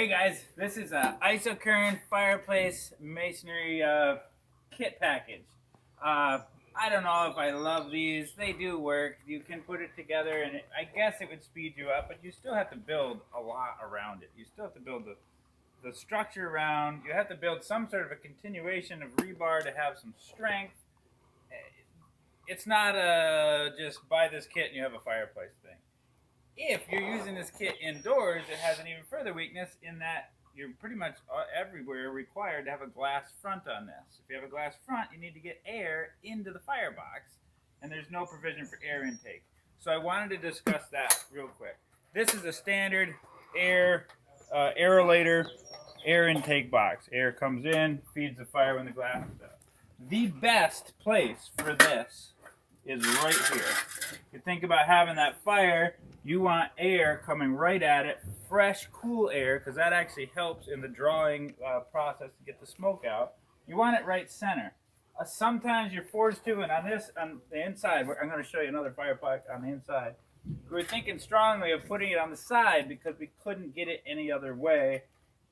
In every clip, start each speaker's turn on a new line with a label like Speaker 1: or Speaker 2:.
Speaker 1: Hey guys, this is a Isokern Fireplace Masonry kit package. I don't know if I love these. They do work. You can put it together and I guess it would speed you up, but you still have to build a lot around it. You still have to build the structure around. You have to build some sort of a continuation of rebar to have some strength. It's not just buy this kit and you have a fireplace thing. If you're using this kit indoors, it has an even further weakness in that you're pretty much everywhere required to have a glass front on this. If you have a glass front, you need to get air into the firebox, and there's no provision for air intake. So I wanted to discuss that real quick. This is a standard aerolator air intake box. Air comes in, feeds the fire when the glass is up. The best place for this is right here. You think about having that fire, you want air coming right at it, fresh, cool air, because that actually helps in the drawing process to get the smoke out. You want it right center. Sometimes you're forced to, and on the inside, I'm going to show you another fire pack on the inside. We were thinking strongly of putting it on the side because we couldn't get it any other way,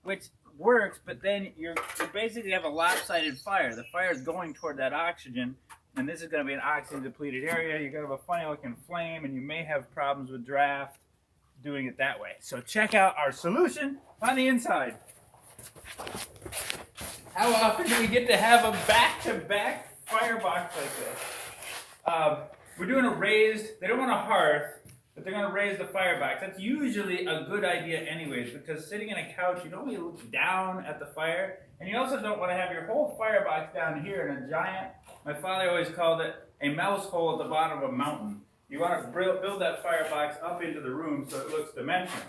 Speaker 1: which works, but then you basically have a lopsided fire. The fire is going toward that oxygen, and this is going to be an oxygen depleted area. You're going to have a funny looking flame, and you may have problems with draft doing it that way. So check out our solution on the inside. How often do we get to have a back-to-back firebox like this? We're doing a raised, they don't want a hearth, but they're going to raise the firebox. That's usually a good idea anyways, because sitting in a couch, you don't want to look down at the fire, and you also don't want to have your whole firebox down here in a giant, my father always called it a mouse hole at the bottom of a mountain. You want to build that firebox up into the room so it looks dimensional.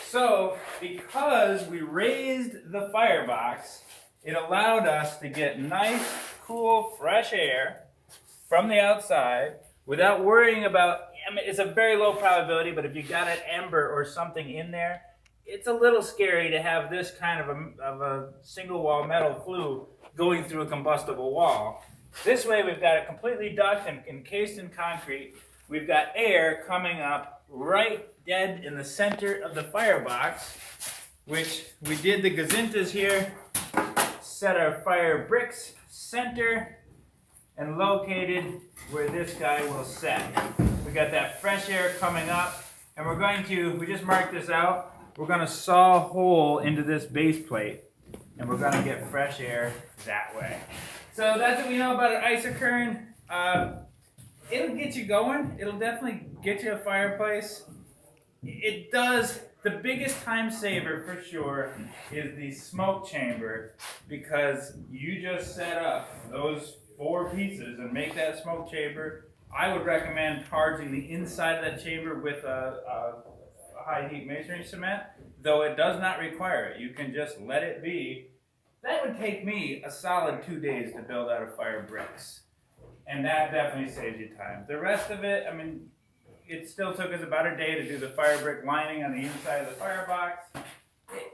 Speaker 1: So, because we raised the firebox, it allowed us to get nice, cool, fresh air from the outside without worrying about, I mean, it's a very low probability, but if you got an ember or something in there, it's a little scary to have this kind of a single wall metal flue going through a combustible wall. This way we've got it completely ducted and encased in concrete. We've got air coming up right dead in the center of the firebox, which we did the gazintas here, set our fire bricks center, and located where this guy will set. We got that fresh air coming up, and we're going to, we just marked this out, we're going to saw a hole into this base plate, and we're going to get fresh air that way. So that's what we know about an Isokern. It'll get you going. It'll definitely get you a fireplace. It does, the biggest time saver for sure is the smoke chamber, because you just set up those 4 pieces and make that smoke chamber. I would recommend charging the inside of that chamber with a high heat masonry cement, though it does not require it. You can just let it be. That would take me a solid 2 days to build out of fire bricks. And that definitely saves you time. The rest of it, I mean, it still took us about a day to do the fire brick lining on the inside of the firebox.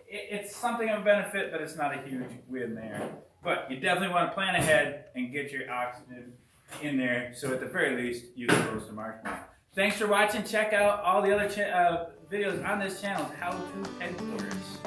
Speaker 1: It's something of a benefit, but it's not a huge win there. But you definitely want to plan ahead and get your oxygen in there, so at the very least, you can roast a marshmallow. Thanks for watching. Check out all the other videos on this channel, How to Headquarters.